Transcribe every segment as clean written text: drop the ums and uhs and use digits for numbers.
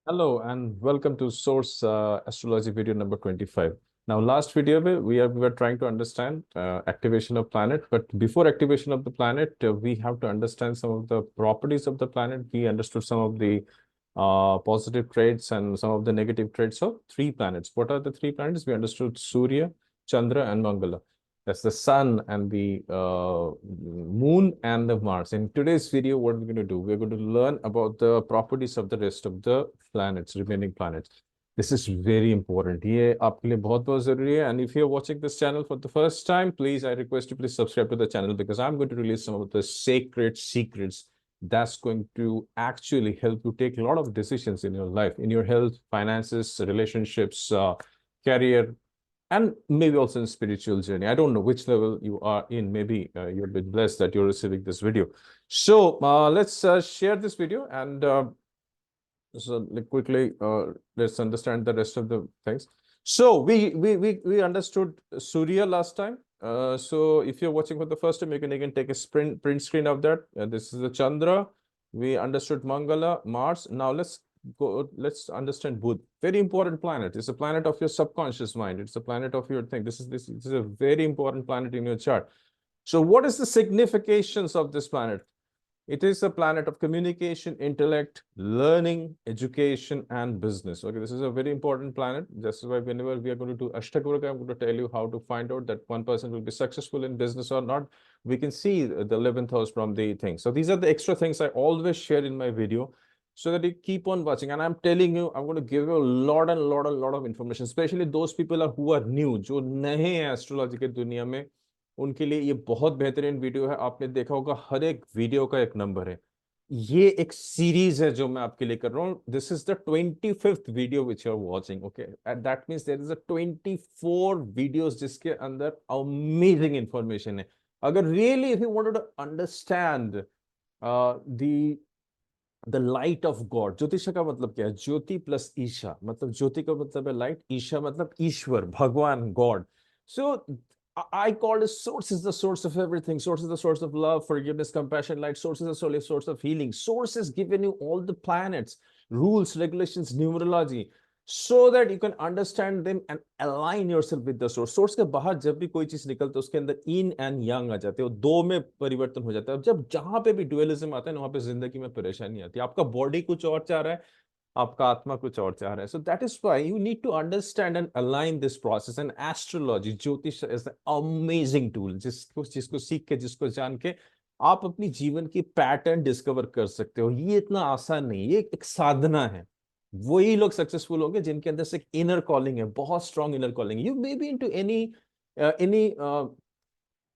Hello and welcome to Source Astrology video number 25. Now, last video we were trying to understand activation of planet, but before activation of the planet, we have to understand some of the properties of the planet. We understood some of the positive traits and some of the negative traits of three planets. What are the three planets? We understood Surya, Chandra, and Mangala. That's the sun and the moon and the Mars. In today's video, what we're going to do, we're going to learn about the properties of the rest of the planets, remaining planets. This is very important. ये आपके लिए बहुत जरूरी है. And if you're watching this channel for the first time, please, I request you please subscribe to the channel because I'm going to release some of the sacred secrets that's going to actually help you take a lot of decisions in your life, in your health, finances, relationships, career, and maybe also in spiritual journey. I don't know which level you are in. Maybe you're a bit blessed that you're receiving this video. So let's share this video and so quickly let's understand the rest of the things. So we understood Surya last time. So if you're watching for the first time, you can again take a print screen of that. This is the Chandra. We understood Mangala, Mars. Now let's understand Buddha. Very important planet. It's a planet of your subconscious mind. It's a planet of your thing. This is a very important planet in your chart. So what is the significations of this planet? It is a planet of communication, intellect, learning, education, and business. Okay, this is a very important planet. That's why whenever we are going to do Ashtakuraka, I'm going to tell you how to find out that one person will be successful in business or not. We can see the 11th house from the thing. So these are the extra things I always share in my video so that you keep on watching. And I'm telling you, I'm going to give you a lot of information, especially those people who are new, जो नए हैं astrology के दुनिया में, उनके लिए ये बहुत बेहतरीन वीडियो है. आपने देखा होगा हर एक वीडियो का एक नंबर है. ये एक सीरीज है जो मैं आपके लिए कर रहा हूँ. This is the 25th video which you are watching. Okay, that means there is a 24 videos जिसके अंदर अमेजिंग इंफॉर्मेशन है. अगर really if you wanted to understand the light of God. ज्योतिष का मतलब क्या है? ज्योति प्लस ईशा, मतलब ज्योति का मतलब है लाइट, ईशा मतलब ईश्वर, भगवान, God. So I call it source is the source of everything. Source is the source of love, forgiveness, compassion, light. Source is the solely source of healing. Source has given you all the planets, rules, regulations, numerology, so that you can understand them and align yourself with the source. Source के बाहर जब भी कोई चीज निकलती है उसके अंदर yin and yang आ जाते हैं, दो में परिवर्तन हो जाता है. जब जहां पे भी डुअलिज्म आता है ना, वहां पे जिंदगी में परेशानी आती है. आपका बॉडी कुछ और चाह रहा है, आपका आत्मा कुछ और चाह रहा है. So that is why you need to understand and align this process. And astrology, jyotish is an amazing tool जिसको जिसको सीख के, जिसको जान के आप अपनी जीवन की पैटर्न डिस्कवर कर सकते हो. ये इतना आसान नहीं, ये एक साधना है. वही लोग सक्सेसफुल होंगे जिनके अंदर से एक इनर कॉलिंग है, बहुत strong inner calling. You may be into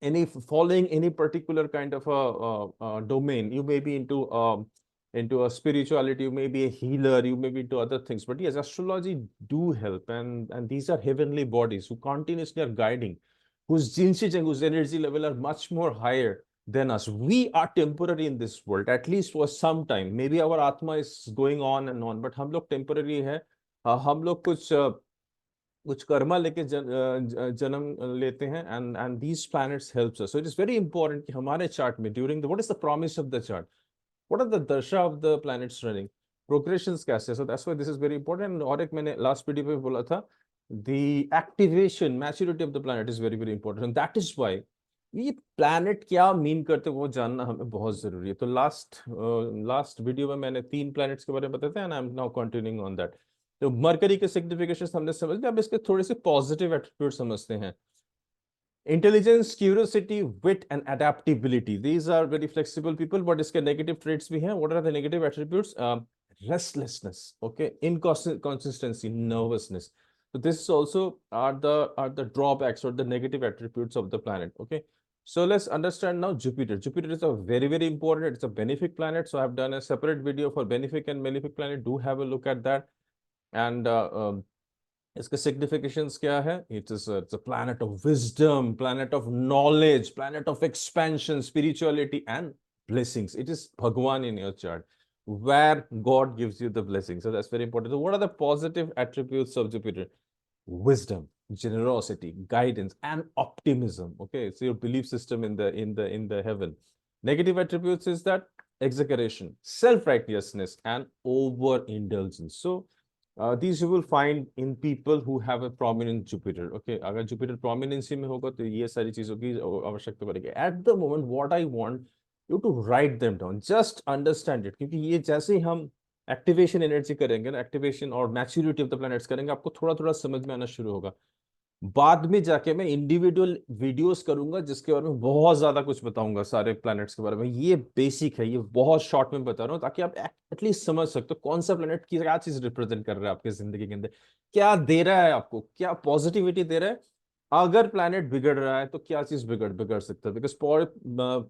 any following any particular kind of a domain. You may be into a spirituality, you may be a healer, you may be into other things, but yes, astrology do help. And these are heavenly bodies who continuously are guiding, whose jinshi and whose energy level are much more higher than us. We are temporary in this world, at least for some time. Maybe our atma is going on and on, but हम लोग temporary है. हम लोग कुछ कर्मा लेके जन्म लेते हैं. and these planets helps us. So it is very important कि हमारे चार्ट में during the, what is the promise of the chart, what are the dasha of the planets running, progressions कैसे. So that's why this is very important. और एक मैंने last video पे बोला था, the activation maturity of the planet is very important, and that is why ये planet क्या mean करते हैं वो जानना हमें बहुत जरूरी है. तो लास्ट वीडियो में मैंने 3 प्लैनेट्स के बारे में बताया था, and I am now continuing on that. तो मरकरी के सिग्निफिकेशन हमने समझ लिया. अब इसके थोड़े से पॉजिटिव एट्रीब्यूट समझते हैं. Intelligence, curiosity, wit and adaptability. These are very flexible people. But इसके नेगेटिव ट्रेट्स भी हैं. What are the negative attributes? restlessness, okay, inconsistency, nervousness. So this is also are the drawbacks or the negative attributes of the planet. Okay, so let's understand now Jupiter. Jupiter is a very important, it's a benefic planet. So I've done a separate video for benefic and malefic planet. Do have a look at that. And इसका significations क्या है? It's a planet of wisdom, planet of knowledge, planet of expansion, spirituality, and blessings. It is Bhagwan in your chart, where God gives you the blessing. So that's very important. So what are the positive attributes of Jupiter? Wisdom, generosity, guidance, and optimism. Okay, so your belief system in the heaven. Negative attributes is that exaggeration, self-righteousness, and overindulgence. So these you will find in people who have a prominent Jupiter. Okay, अगर Jupiter prominency में होगा तो ये सारी चीजों की आवश्यकता पड़ेगी. At the moment, what I want you to write them down, just understand it, क्योंकि ये जैसे ही हम एक्टिवेशन एनर्जी करेंगे ना, एक्टिवेशन और मैच्योरिटी ऑफ द प्लैनेट्स करेंगे, आपको थोड़ा थोड़ा समझ में आना शुरू होगा. बाद में जाके मैं इंडिविजुअल वीडियोस करूंगा जिसके बारे में बहुत ज्यादा कुछ बताऊंगा सारे प्लैनेट्स के बारे में. ये बेसिक है, ये बहुत शॉर्ट में बता रहा हूँ ताकि आप एटलीस्ट समझ सकते हो कौन सा प्लैनेट की क्या चीज रिप्रेजेंट कर रहा है आपकी जिंदगी के अंदर, क्या दे रहा है आपको, क्या पॉजिटिविटी दे रहा है. अगर प्लैनेट बिगड़ रहा है तो क्या चीज बिगड़ बिगड़ सकता है, बिकॉज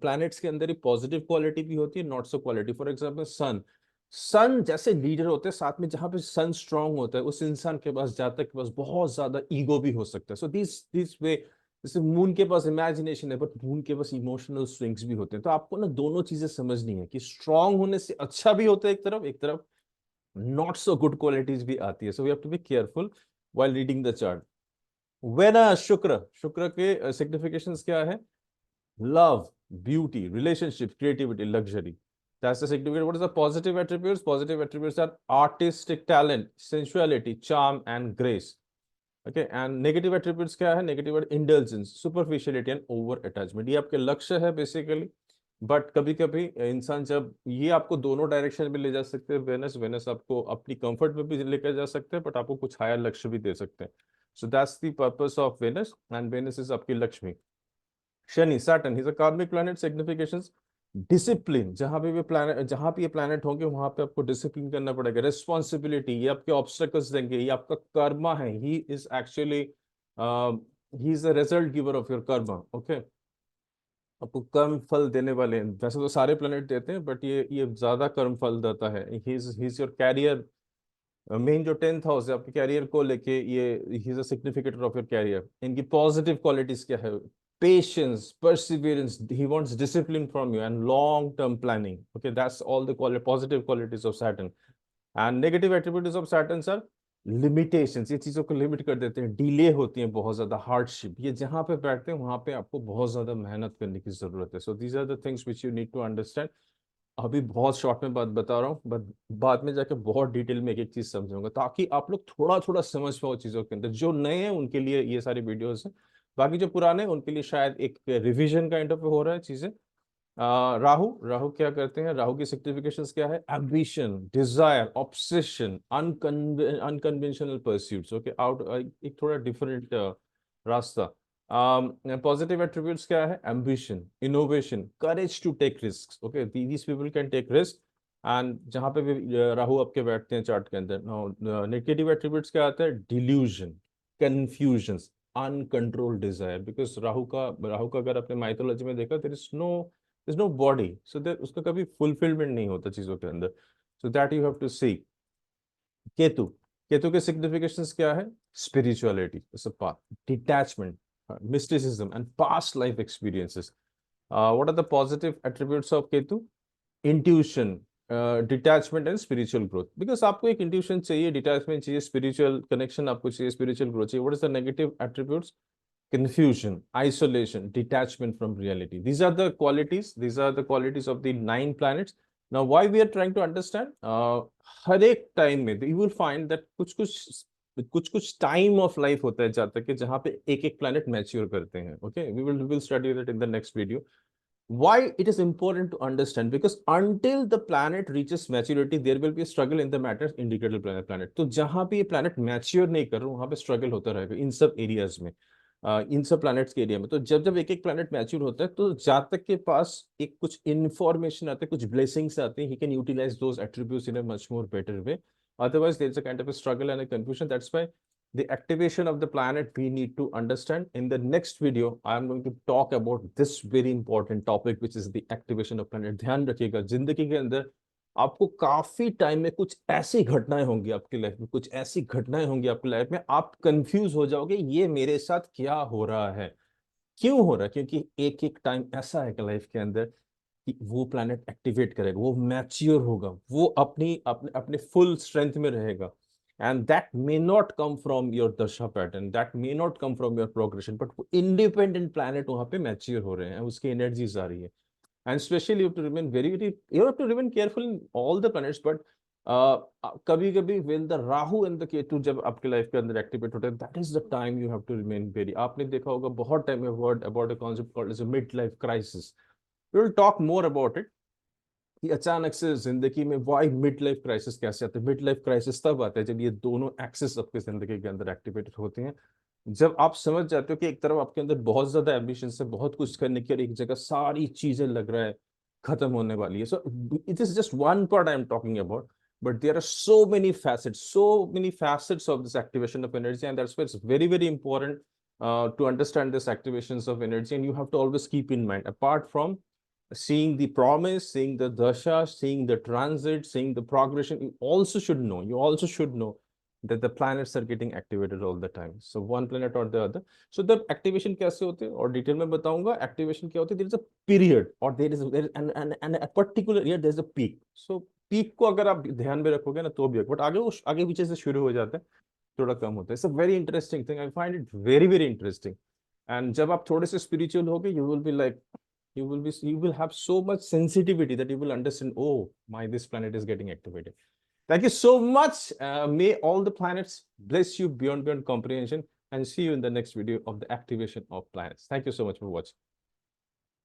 प्लैनेट्स के अंदर ही पॉजिटिव क्वालिटी भी होती है, not so quality. For example son, son जैसे लीडर होते हैं, साथ में जहां पे सन स्ट्रांग होता है उस इंसान के पास जातक के पास बहुत ज्यादा ईगो भी हो सकता है. सो दिस वे, जैसे मून के पास इमेजिनेशन है बट मून के पास इमोशनल स्विंग्स भी होते हैं. तो आपको ना दोनों चीजें समझनी है कि स्ट्रांग होने से अच्छा भी होता है एक तरफ नॉट सो गुड क्वालिटीज भी आती है. So we have to be careful while reading the chart. वेना शुक्र, शुक्र के सिग्निफिकेशंस क्या है? love, beauty, relationship, creativity, luxury. That's the significant. What is the positive attributes? Positive attributes are artistic talent, sensuality, charm, and grace. Okay, and negative attributes क्या है? Negative are indulgence, superficiality, and over attachment. ये आपके लक्ष्य है basically. But कभी कभी इंसान जब ये आपको दोनों डायरेक्शन में ले जा सकते हैं. वेनस वेनस आपको अपनी कंफर्ट में भी लेकर जा सकते हैं बट आपको कुछ हायर लक्ष्य भी दे सकते हैं. So that's the purpose of Venus, and Venus is आपकी Lakshmi. Shani, Saturn, he's a karmic planet. Significations, discipline. जहां पे भी प्लैनेट, जहां पे ये प्लैनेट होंगे वहां पे आपको डिसिप्लिन करना पड़ेगा. रिस्पॉन्सिबिलिटी, ये आपके ऑब्स्टेकल्स देंगे, ये आपका कर्मा है. He is actually he is the result giver of your Karma. Okay, आपको कर्म फल देने वाले हैं. वैसे तो सारे प्लैनेट देते हैं बट ये ज्यादा कर्म फल देता है. He is your career. Main जो 10th हाउस है आपके कैरियर को लेके, ये ही is a significator of your career. इनकी पॉजिटिव क्वालिटीज क्या है? Patience, perseverance, he wants discipline from you, and long term planning. Okay, that's all the positive qualities of Saturn. And negative attributes of Saturn are limitations. ये चीजों को limit कर देते हैं, delay होती है बहुत ज्यादा, हार्डशिप. ये जहां पे बैठते हैं वहां पे आपको बहुत ज्यादा मेहनत करने की जरूरत है. So these are the things which you need to understand. अभी बहुत शॉर्ट में बात बता रहा हूँ बट बाद में जाके बहुत डिटेल में एक एक चीज समझूंगा ताकि आप लोग थोड़ा थोड़ा समझ पाओ चीजों के अंदर. जो नए हैं उनके लिए ये सारी वीडियोस हैं, बाकी जो पुराने हैं उनके लिए शायद एक रिवीजन काइंड ऑफ हो रहा है चीजें. राहु, राहु क्या करते हैं? राहु की सिग्निफिकेशंस क्या है? Ambition, desire, obsession, unconventional pursuits. Okay, out एक थोड़ा डिफरेंट रास्ता. पॉजिटिव एट्रीब्यूट्स क्या है? Ambition, innovation, courage to take risk. Okay, these people can take risk. And जहां पे भी राहु आपके बैठते हैं चार्ट के अंदर. नेगेटिव एट्रीब्यूट्स क्या आता है? Delusion, confusion, uncontrolled desire. Because Rahu का अगर आपने माइथोलॉजी में देखा, there is no body, so there उसका कभी फुलफिलमेंट नहीं होता चीजों के अंदर. So that you have to see. Ketu, Ketu के सिग्निफिकेशंस क्या है? Spirituality, detachment, mysticism, and past life experiences. What are the positive attributes of Ketu? Intuition, detachment, and spiritual growth. Because आपको एक intuition चाहिए, detachment चाहिए, spiritual connection आपको चाहिए, spiritual growth चाहिए. What is the negative attributes? Confusion, isolation, detachment from reality. These are the qualities. These are the qualities of the 9 planets. Now, why we are trying to understand? हर एक time में you will find that कुछ time of life होता है जहाँ तक कि जहाँ पे एक एक प्लैनेट मैच्योर करते हैं. Okay, we will study that in the next video. Why it is important to understand? Because until the planet reaches maturity, there will be a struggle in the matter indicated planet. तो जहां पे ये planet mature नहीं कर रहा, वहां पे struggle होता रहेगा इन सब एरियाज में, इन सब प्लैनेट्स के एरिया में. तो जब जब एक एक प्लैनेट मैच्योर होता है तो जातक के पास एक कुछ इंफॉर्मेशन आते हैं, कुछ ब्लेसिंग्स आते हैं. He can utilize those attributes in a much more better way. Otherwise, there is a kind of a struggle and a confusion. That's why the activation of the planet we need to understand. In the next video, I am going to talk about this very important topic, which is the activation of planet. ध्यान रखिएगा, जिंदगी के अंदर आपको काफी time में कुछ ऐसी घटनाएं होंगी आपकी लाइफ में, कुछ ऐसी घटनाएं होंगी आपकी लाइफ में, आप कंफ्यूज हो जाओगे ये मेरे साथ क्या हो रहा है, क्यों हो रहा है. क्योंकि एक एक टाइम ऐसा है कि लाइफ के अंदर कि वो प्लैनेट एक्टिवेट करेगा, वो मैच्योर होगा, वो अपनी अपने अपने फुल स्ट्रेंथ में रहेगा. And that may not come from your dasha pattern, that may not come from your progression, but वो इंडिपेंडेंट प्लैनेट वहां पे मैच्योर हो रहे हैं, उसकी एनर्जीज आ रही है. And especially you have to remain you have to remain careful in all the planets, but कभी कभी when the Rahu and the Ketu जब आपके लाइफ के अंदर एक्टिवेट होते हैं, that is the time you have to remain very. आपने देखा होगा बहुत टाइम में word about a concept called as a midlife crisis. We will talk more about it कि अचानक से जिंदगी में वाई मिड लाइफ क्राइसिस कैसे आते हैं. मिड लाइफ क्राइसिस तब आता है जब ये दोनों एक्सिस आपके जिंदगी के अंदर एक्टिवेटेड होते हैं, जब आप समझ जाते हो कि एक तरफ आपके अंदर बहुत ज्यादा एम्बिशन है, बहुत कुछ करने की, और एक जगह सारी चीजें लग रहा है खत्म होने वाली है. So it is just one part I am talking about, but there are so many facets of this activation of energy, and that's why it's very, very important to understand this activations of energy. And you have to always keep in mind, apart from seeing the promise, seeing the dasha, seeing the transit, seeing the progression, you also should know that the planets are getting activated all the time. So one planet or the other. So the activation कैसे होते हैं और detail में बताऊंगा. Activation क्या होती है? There is a period, or there is and a particular year there is a peak. So peak को अगर आप ध्यान में रखोगे ना तो भी, बट आगे पीछे से शुरू हो जाता है, थोड़ा कम होता है. It's a very interesting thing. I find it very, very interesting. And जब आप थोड़े से spiritual होगे, you will be like, you will have so much sensitivity that you will understand, oh my, this planet is getting activated. Thank you so much. May all the planets bless you beyond comprehension, and see you in the next video of the activation of planets. Thank you so much for watching.